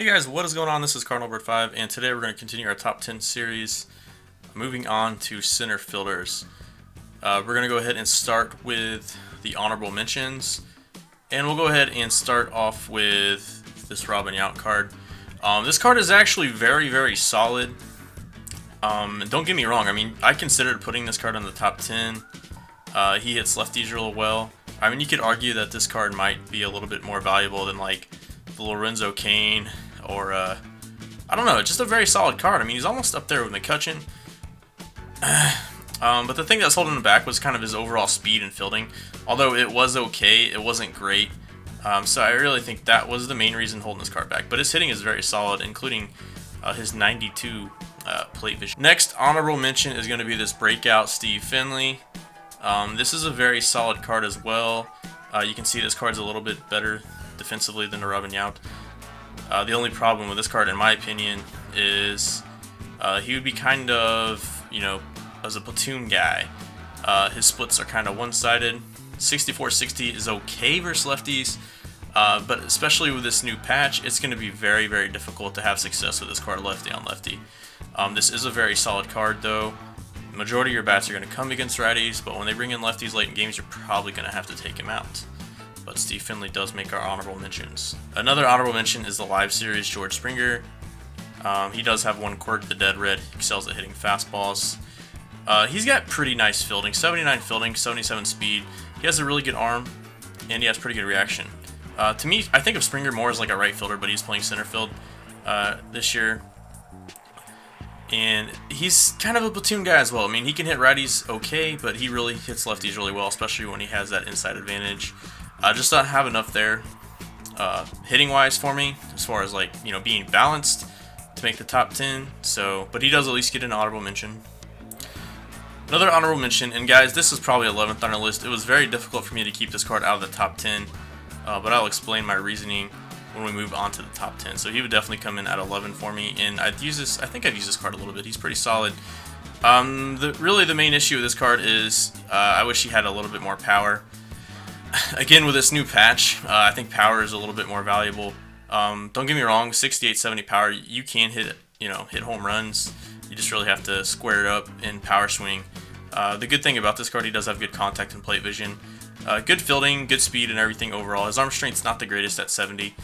Hey guys, what is going on? This is CardinalBird5, and today we're going to continue our top 10 series, moving on to center fielders. We're going to go ahead and start with the honorable mentions, and we'll go ahead and start off with this Robin Yount card. This card is actually very solid. Don't get me wrong, I mean, I considered putting this card in the top 10. He hits lefties real well. I mean, you could argue that this card might be a little bit more valuable than like the Lorenzo Cain or I don't know, just a very solid card. I mean, he's almost up there with McCutcheon. But the thing that's holding him back was kind of his overall speed and fielding. Although it was okay, it wasn't great. So I really think that was the main reason holding this card back. But his hitting is very solid, including his 92 plate vision. Next honorable mention is going to be this breakout Steve Finley. This is a very solid card as well. You can see this card's a little bit better defensively than the Robin Yount. The only problem with this card, in my opinion, is he would be kind of, you know, as a platoon guy. His splits are kind of one-sided. 64-60 is okay versus lefties, but especially with this new patch, it's going to be very difficult to have success with this card lefty on lefty. This is a very solid card, though. The majority of your bats are going to come against righties, but when they bring in lefties late in games, you're probably going to have to take him out. But Steve Finley does make our honorable mentions. Another honorable mention is the live series George Springer. He does have one quirk, the dead red. He excels at hitting fastballs. He's got pretty nice fielding, 79 fielding, 77 speed. He has a really good arm, and he has pretty good reaction. To me, I think of Springer more as like a right fielder, but he's playing center field this year. And he's kind of a platoon guy as well. I mean, he can hit righties okay, but he really hits lefties really well, especially when he has that inside advantage. Just don't have enough there hitting-wise for me, as far as like, you know, being balanced to make the top 10. So, but he does at least get an honorable mention. Another honorable mention, and guys, this is probably 11th on our list. It was very difficult for me to keep this card out of the top 10, but I'll explain my reasoning when we move on to the top 10. So he would definitely come in at 11 for me, and I'd use this. I think I've used this card a little bit. He's pretty solid. Really the main issue with this card is I wish he had a little bit more power. Again, with this new patch, I think power is a little bit more valuable. Don't get me wrong, 68, 70 power, you can hit, you know, hit home runs. You just really have to square it up in power swing. The good thing about this card, he does have good contact and plate vision. Good fielding, good speed, and everything overall. His arm strength's not the greatest at 70,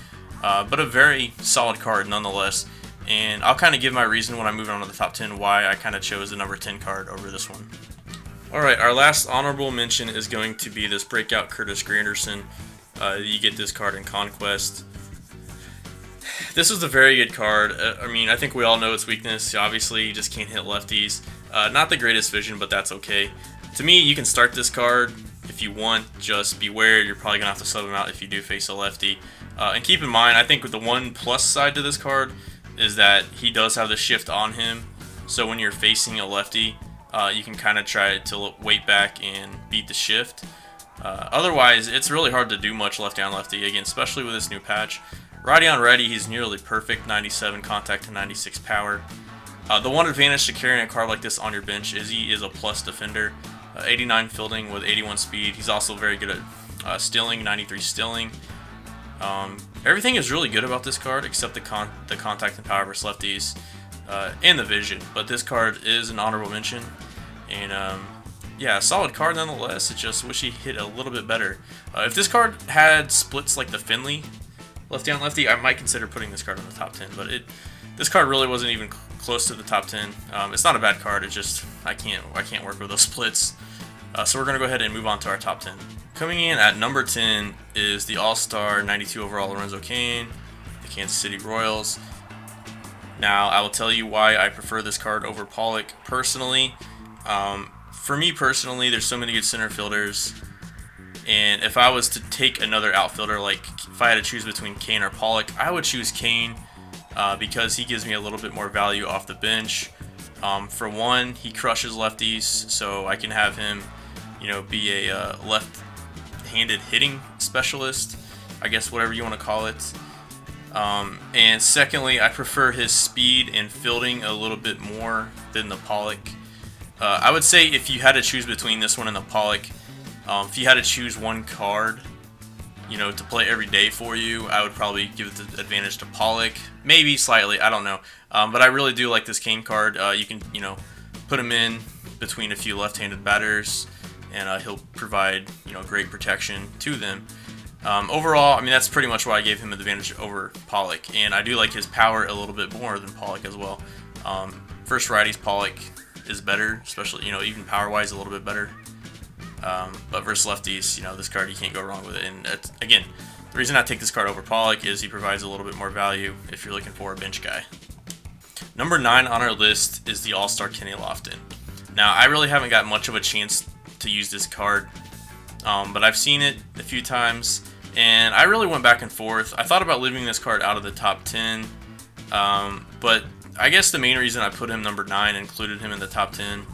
but a very solid card nonetheless. And I'll kind of give my reason when I move on to the top 10 why I kind of chose the number 10 card over this one. Alright, our last honorable mention is going to be this breakout Curtis Granderson. You get this card in Conquest. This is a very good card. I mean, I think we all know its weakness. Obviously, you just can't hit lefties. Not the greatest vision, but that's okay. To me, you can start this card if you want. Just beware, you're probably going to have to sub him out if you do face a lefty. And keep in mind, I think with the one plus side to this card is that he does have the shift on him. So when you're facing a lefty, you can kind of try to wait back and beat the shift. Otherwise, it's really hard to do much lefty on lefty, again, especially with this new patch. Righty on righty, he's nearly perfect, 97 contact to 96 power. The one advantage to carrying a card like this on your bench is he is a plus defender. 89 fielding with 81 speed. He's also very good at stealing, 93 stealing. Everything is really good about this card except the contact and power versus lefties and the vision. But this card is an honorable mention. And yeah, a solid card nonetheless. I just wish he hit a little bit better. If this card had splits like the Finley, lefty on lefty, I might consider putting this card in the top 10. But this card really wasn't even close to the top 10. It's not a bad card. It's just I can't work with those splits. So we're gonna go ahead and move on to our top 10. Coming in at number 10 is the All-Star 92 overall Lorenzo Cain, the Kansas City Royals. Now I will tell you why I prefer this card over Pollock personally. For me personally, there's so many good center fielders, and if I was to take another outfielder, like if I had to choose between Cain or Pollock, I would choose Cain because he gives me a little bit more value off the bench. For one, he crushes lefties, so I can have him, you know, be a left-handed hitting specialist, I guess, whatever you want to call it. And secondly, I prefer his speed and fielding a little bit more than the Pollock. I would say if you had to choose between this one and the Pollock, if you had to choose one card, you know, to play every day for you, I would probably give the advantage to Pollock. Maybe slightly, I don't know. But I really do like this Kane card. You can, you know, put him in between a few left-handed batters, and he'll provide, you know, great protection to them. Overall, I mean, that's pretty much why I gave him an advantage over Pollock, and I do like his power a little bit more than Pollock as well. First righties, Pollock is better, especially, you know, even power-wise a little bit better. But versus lefties, you know, this card, you can't go wrong with it. And again, the reason I take this card over Pollock is he provides a little bit more value if you're looking for a bench guy. Number 9 on our list is the All-Star Kenny Lofton. Now, I really haven't got much of a chance to use this card, but I've seen it a few times, and I really went back and forth. I thought about leaving this card out of the top 10, but I guess the main reason I put him number 9 and included him in the top 10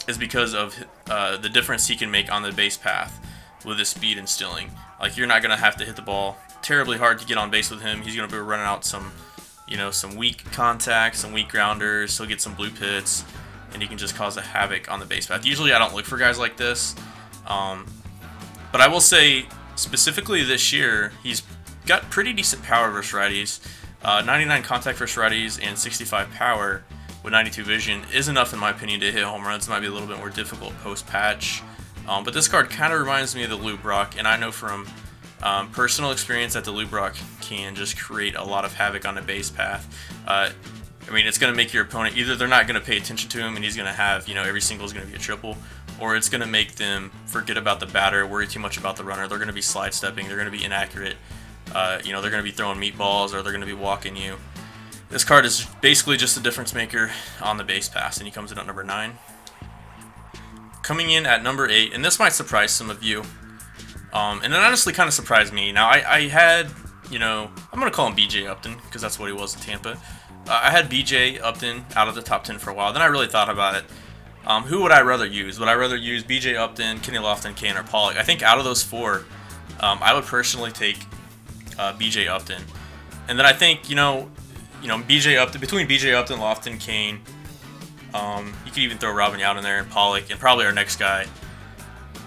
is because of the difference he can make on the base path with his speed and stealing. Like, you're not going to have to hit the ball terribly hard to get on base with him. He's going to be running out some, you know, some weak contacts, some weak grounders. He'll get some blue pits, and he can just cause a havoc on the base path. Usually I don't look for guys like this, but I will say specifically this year he's got pretty decent power versus righties. 99 contact versus righties and 65 power with 92 vision is enough, in my opinion, to hit home runs. It might be a little bit more difficult post-patch, but this card kind of reminds me of the Lou Brock, and I know from personal experience that the Lou Brock can just create a lot of havoc on the base path. I mean, it's going to make your opponent, either they're not going to pay attention to him and he's going to have, you know, every single is going to be a triple, or it's going to make them forget about the batter, worry too much about the runner. They're going to be slide stepping, they're going to be inaccurate, you know, they're going to be throwing meatballs, or they're going to be walking you. This card is basically just a difference maker on the base pass, and he comes in at number 9. Coming in at number 8, and this might surprise some of you, and it honestly kind of surprised me. Now, I had, you know, I'm going to call him BJ Upton, because that's what he was in Tampa. I had BJ Upton out of the top 10 for a while. Then I really thought about it. Who would I rather use? Would I rather use BJ Upton, Kenny Lofton, Kane, or Pollock? I think out of those 4, I would personally take BJ Upton. And then I think, you know, BJ Upton, between BJ Upton, Lofton, Kane, you could even throw Robin out in there, and Pollock, and probably our next guy.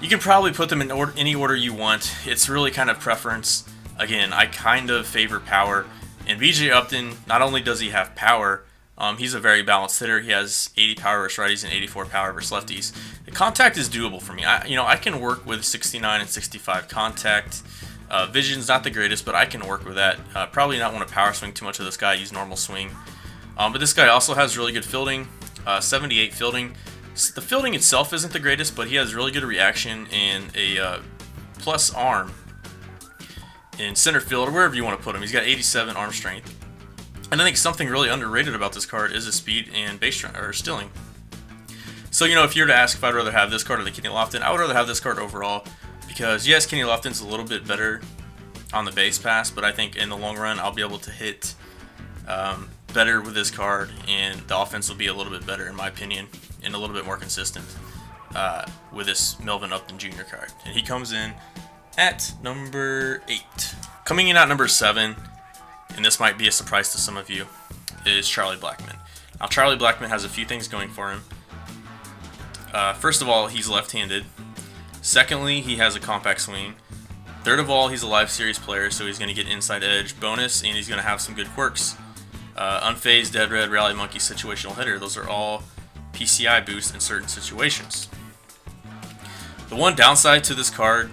You can probably put them in any order you want. It's really kind of preference. Again, I kind of favor power. And BJ Upton, not only does he have power, he's a very balanced hitter. He has 80 power versus righties and 84 power versus lefties. The contact is doable for me. I can work with 69 and 65 contact. Vision's not the greatest, but I can work with that. Probably not want to power swing too much of this guy. Use normal swing. But this guy also has really good fielding. 78 fielding. The fielding itself isn't the greatest, but he has really good reaction and a plus arm in center field, or wherever you want to put him. He's got 87 arm strength. And I think something really underrated about this card is his speed and base or stealing. So, you know, if you were to ask if I'd rather have this card or the Kenny Lofton, I would rather have this card overall, because yes, Kenny Lofton's a little bit better on the base pass, but I think in the long run I'll be able to hit better with this card, and the offense will be a little bit better, in my opinion, and a little bit more consistent with this Melvin Upton Jr. card. And he comes in at number 8. Coming in at number 7, and this might be a surprise to some of you, is Charlie Blackmon. Now, Charlie Blackmon has a few things going for him. First of all, he's left-handed. Secondly, he has a compact swing. Third of all, he's a live series player, so he's going to get inside edge bonus, and he's going to have some good quirks. Unfazed, dead red, rally monkey, situational hitter. Those are all PCI boosts in certain situations. The one downside to this card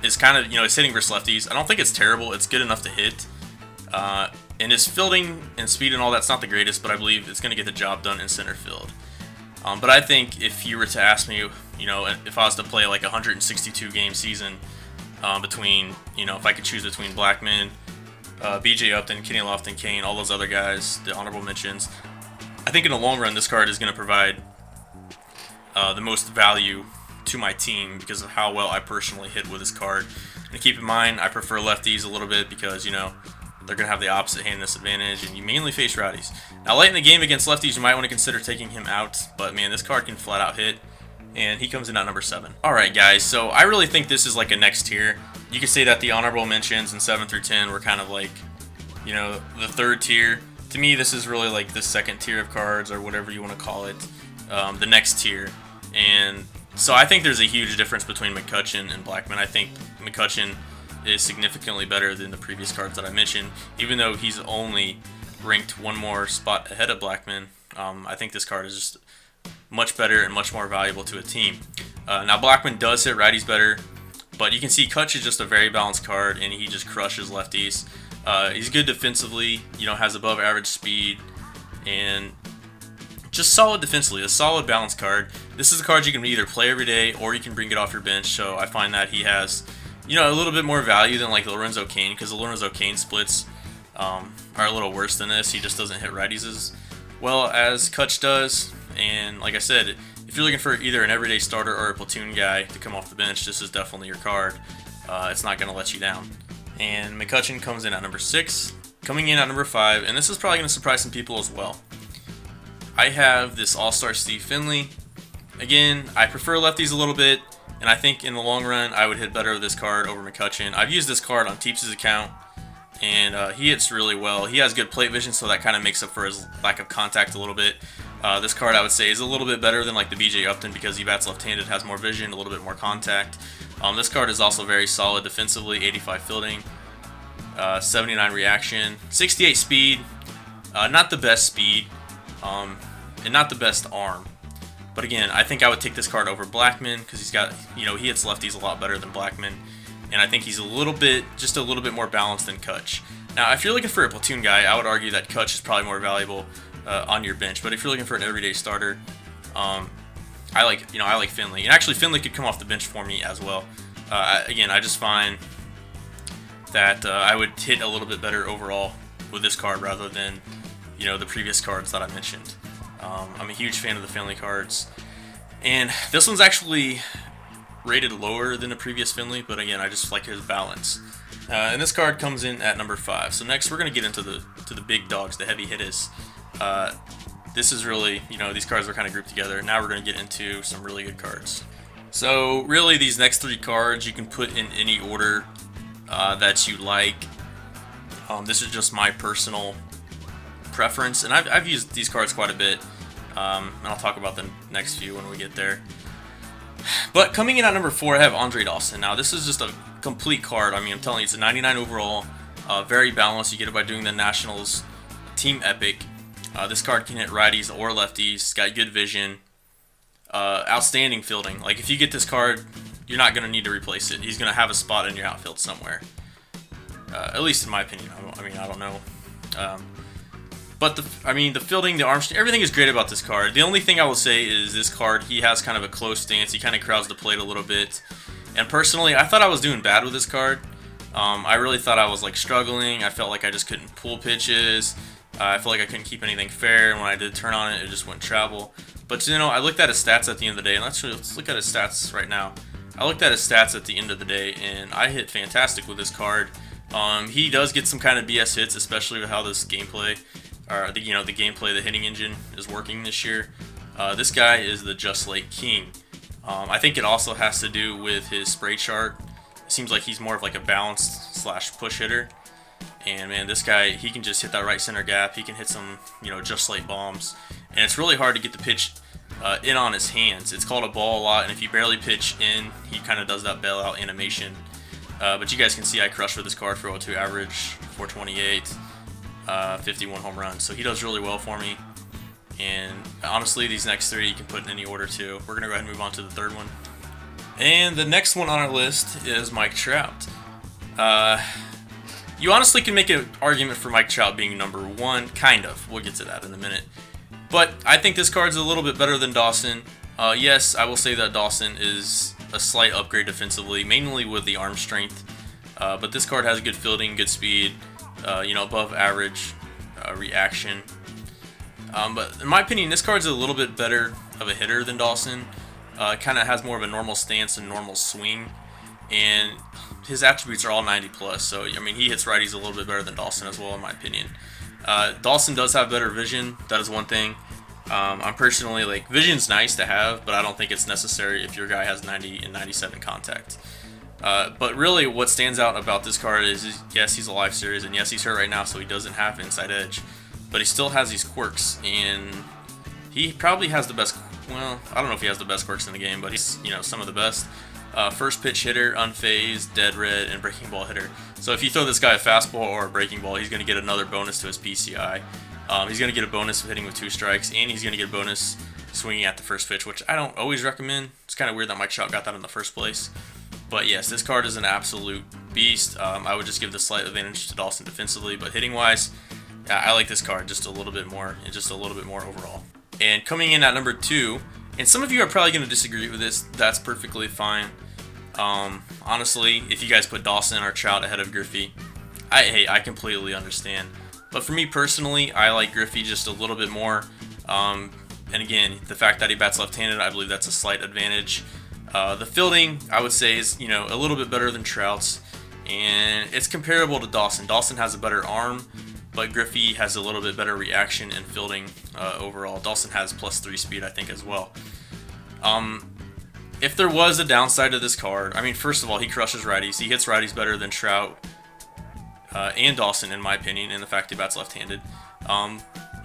is kind of, it's hitting versus lefties. I don't think it's terrible. It's good enough to hit. And his fielding and speed and all that's not the greatest, but I believe it's going to get the job done in center field. But I think if you were to ask me, if I was to play like a 162 game season between, if I could choose between Blackmon, BJ Upton, Kenny Lofton, Kane, all those other guys, the honorable mentions, I think in the long run this card is going to provide the most value to my team because of how well I personally hit with this card. And keep in mind, I prefer lefties a little bit because, they're going to have the opposite hand disadvantage, and you mainly face righties. Now, late in the game against lefties, you might want to consider taking him out, but man, this card can flat out hit, and he comes in at number 7. Alright guys, so I really think this is like a next tier. You could say that the honorable mentions in 7 through 10 were kind of like, the third tier. To me, this is really like the second tier of cards, or whatever you want to call it, the next tier. And So I think there's a huge difference between McCutchen and Blackmon. I think McCutchen is significantly better than the previous cards that I mentioned, even though he's only ranked one more spot ahead of Blackmon. I think this card is just much better and much more valuable to a team. Now Blackmon does hit righties better, but you can see Kutch is just a very balanced card, and he just crushes lefties. He's good defensively, has above average speed, and just solid defensively, a solid balanced card. This is a card you can either play every day or you can bring it off your bench, so I find that he has, a little bit more value than like the Lorenzo Cain, because the Lorenzo Cain splits are a little worse than this. He just doesn't hit righties as well as Kutch does, and like I said, if you're looking for either an everyday starter or a platoon guy to come off the bench, this is definitely your card. It's not going to let you down. And McCutchen comes in at number 6. Coming in at number 5, and this is probably going to surprise some people as well, I have this All-Star Steve Finley. Again, I prefer lefties a little bit, and I think in the long run I would hit better with this card over McCutchen. I've used this card on Teeps' account, and he hits really well. He has good plate vision, so that kind of makes up for his lack of contact a little bit. This card, I would say, is a little bit better than like the BJ Upton because he bats left-handed, has more vision, a little bit more contact. This card is also very solid defensively, 85 fielding, 79 reaction, 68 speed, not the best speed, and not the best arm. But again, I think I would take this card over Blackmon because he's got, he hits lefties a lot better than Blackmon, and I think he's just a little bit more balanced than Kutch. Now, if you're looking for a platoon guy, I would argue that Kutch is probably more valuable on your bench. But if you're looking for an everyday starter, I like Finley, and actually Finley could come off the bench for me as well. Again, I just find that I would hit a little bit better overall with this card rather than the previous cards that I mentioned. I'm a huge fan of the Finley cards, and this one's actually rated lower than the previous Finley, but again, I just like his balance. And this card comes in at number 5. So next, we're gonna get into the big dogs, the heavy hitters. This is really, these cards are kind of grouped together. Now we're gonna get into some really good cards. So really, these next 3 cards you can put in any order that you like. This is just my personal preference, and I've used these cards quite a bit, and I'll talk about the next few when we get there. But coming in at number 4, I have Andre Dawson. Now this is just a complete card. I mean, I'm telling you, it's a 99 overall, very balanced. You get it by doing the Nationals Team Epic. This card can hit righties or lefties. It's got good vision, outstanding fielding. Like if you get this card, you're not going to need to replace it. He's going to have a spot in your outfield somewhere, at least in my opinion. I don't know. But the fielding, the arm strength, everything is great about this card. The only thing I will say is this card, he has kind of a close stance. He kind of crowds the plate a little bit. And personally, I thought I was doing bad with this card. I really thought I was like struggling. I felt like I just couldn't pull pitches. I felt like I couldn't keep anything fair. And when I did turn on it, it just wouldn't travel. But I looked at his stats at the end of the day, and let's look at his stats right now. I looked at his stats at the end of the day, and I hit fantastic with this card. He does get some kind of BS hits, especially with how this gameplay, or the gameplay, the hitting engine is working this year. This guy is the Just Lake King. I think it also has to do with his spray chart. It seems like he's more of like a balanced / push hitter. And man, this guy, he can just hit that right center gap. He can hit some, just like bombs. And it's really hard to get the pitch in on his hands. It's called a ball a lot, and if you barely pitch in, he kind of does that bailout animation. But you guys can see I crushed with this card for 0.2 average, 428, 51 home runs. So he does really well for me. And honestly, these next 3 you can put in any order too. We're going to go ahead and move on to the 3rd one. And the next one on our list is Mike Trout. You honestly can make an argument for Mike Trout being number 1, kind of. We'll get to that in a minute. But I think this card's a little bit better than Dawson. Yes, I will say that Dawson is a slight upgrade defensively, mainly with the arm strength. But this card has good fielding, good speed, above average reaction. But in my opinion, this card's a little bit better of a hitter than Dawson. Kind of has more of a normal stance and normal swing. And his attributes are all 90 plus, so he hits righties a little bit better than Dawson as well, in my opinion. Dawson does have better vision. That is one thing. I'm personally like, vision's nice to have, but I don't think it's necessary if your guy has 90 and 97 contact. But really, what stands out about this card is yes, he's a live series, and yes, he's hurt right now, so he doesn't have inside edge, but he still has these quirks, and he probably has the best well, I don't know if he has the best quirks in the game, but he's, you know, some of the best. First pitch hitter, unfazed, dead red, and breaking ball hitter. So if you throw this guy a fastball or a breaking ball, he's going to get another bonus to his PCI. He's going to get a bonus for hitting with 2 strikes, and he's going to get a bonus swinging at the first pitch, which I don't always recommend. It's kind of weird that Mike Trout got that in the first place. But yes, this card is an absolute beast. I would just give the slight advantage to Dawson defensively, but hitting-wise, I like this card just a little bit more, and just a little bit more overall. And coming in at number 2, and some of you are probably going to disagree with this. That's perfectly fine. Honestly, if you guys put Dawson or Trout ahead of Griffey, I completely understand. But for me personally, I like Griffey just a little bit more. And again, the fact that he bats left-handed, I believe that's a slight advantage. The fielding, I would say, is, you know, a little bit better than Trout's, and it's comparable to Dawson. Dawson has a better arm, but Griffey has a little bit better reaction and fielding overall. Dawson has +3 speed, I think, as well. If there was a downside to this card, I mean, first of all, he crushes righties. He hits righties better than Trout and Dawson, in my opinion, and the fact he bats left-handed.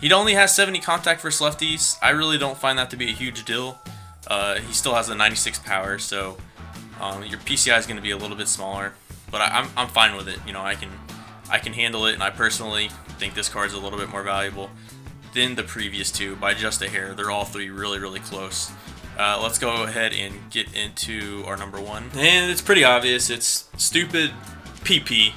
He only has 70 contact versus lefties. I really don't find that to be a huge deal. He still has a 96 power, so your PCI is going to be a little bit smaller, but I'm fine with it. You know, I can handle it, and I personally think this card's a little bit more valuable than the previous 2 by just a hair. They're all 3 really, really close. Let's go ahead and get into our number 1, and it's pretty obvious. It's stupid PP,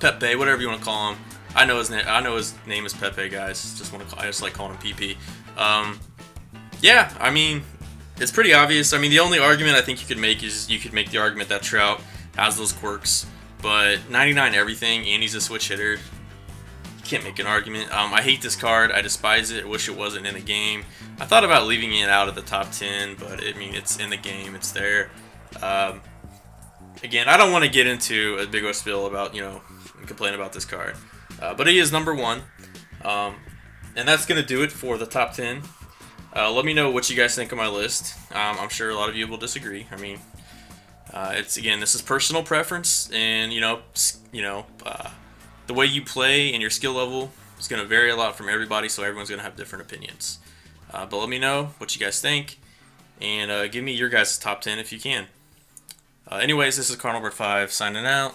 Pepe, whatever you want to call him. I know his name is Pepe, guys. I just like calling him PP. Yeah, I mean, it's pretty obvious. I mean, the only argument I think you could make is you could make the argument that Trout has those quirks, but 99 everything, and he's a switch hitter. You can't make an argument. I hate this card. I despise it. I wish it wasn't in the game. I thought about leaving it out of the top 10, but I mean, it's in the game. It's there. Again, I don't want to get into a big old spiel about, you know, complain about this card, but he is number 1, and that's gonna do it for the top 10. Let me know what you guys think of my list. I'm sure a lot of you will disagree. I mean, this is personal preference, and the way you play and your skill level is going to vary a lot from everybody, so everyone's going to have different opinions. But let me know what you guys think, and give me your guys' top 10 if you can. Anyways, this is Cardinal Number 5 signing out.